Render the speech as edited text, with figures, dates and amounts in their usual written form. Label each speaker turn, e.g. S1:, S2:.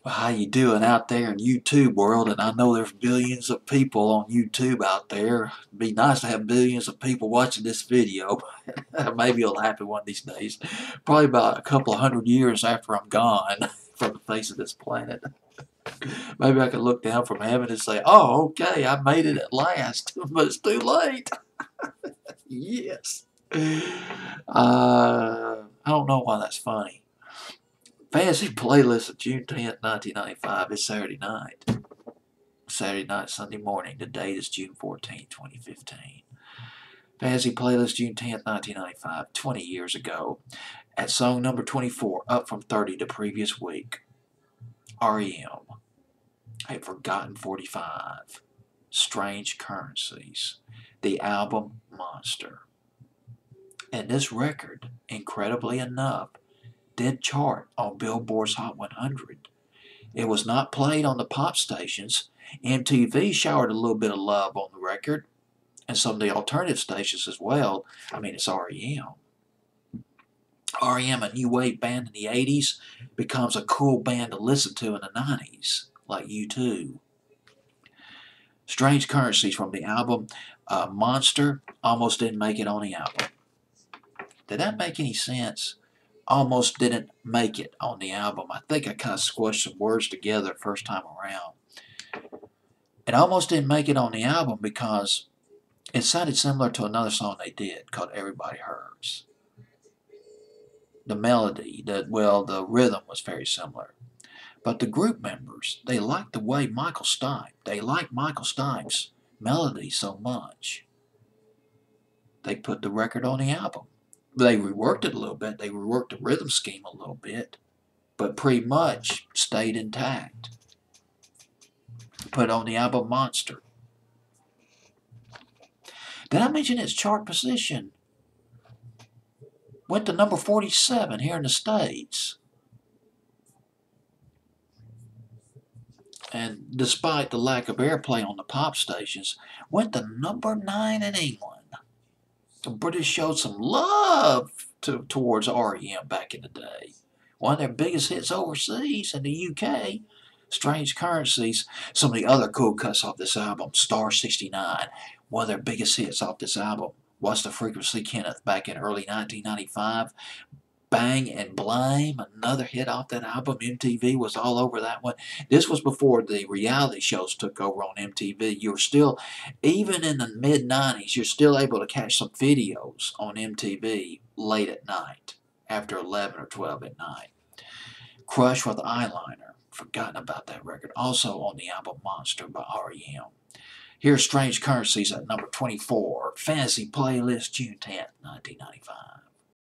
S1: Well, how you doing out there in YouTube world? And I know there's billions of people on YouTube out there. It'd be nice to have billions of people watching this video. Maybe it'll happen one of these days. Probably about a couple of 100 years after I'm gone from the face of this planet. Maybe I could look down from heaven and say, "Oh, okay, I made it at last," but it's too late. Yes. I don't know why that's funny. Fancy playlist of June 10th, 1995. It's Saturday night. Saturday night, Sunday morning. The date is June 14th, 2015. Fancy playlist June 10th, 1995, 20 years ago. At song number 24, up from 30 the previous week. REM, A Forgotten 45. Strange Currencies. The album Monster. And this record, incredibly enough, did chart on Billboard's Hot 100. It was not played on the pop stations. MTV showered a little bit of love on the record, and some of the alternative stations as well. I mean, it's REM. REM, a new wave band in the 80s, becomes a cool band to listen to in the 90s, like U2. Strange Currencies from the album Monster almost didn't make it on the album. Did that make any sense? Almost didn't make it on the album. I think I kind of squished some words together first time around. It almost didn't make it on the album because it sounded similar to another song they did called Everybody Hurts. The melody, the rhythm was very similar. But the group members, they liked the way they liked Michael Stipe's melody so much. They put the record on the album. They reworked it a little bit. They reworked the rhythm scheme a little bit, but pretty much stayed intact. Put on the album Monster. Did I mention its chart position? Went to number 47 here in the States. And despite the lack of airplay on the pop stations, went to number 9 in England. The British showed some love towards REM back in the day. One of their biggest hits overseas in the UK. Strange Currencies. Some of the other cool cuts off this album. Star 69. One of their biggest hits off this album. What's the Frequency, Kenneth, back in early 1995. Bang and Blame, another hit off that album. MTV was all over that one. This was before the reality shows took over on MTV. You were still, even in the mid-90s, you're still able to catch some videos on MTV late at night, after 11 or 12 at night. Crush with Eyeliner, forgotten about that record. Also on the album Monster by REM. Here's Strange Currencies at number 24. Fantasy Playlist, June 10th, 1995.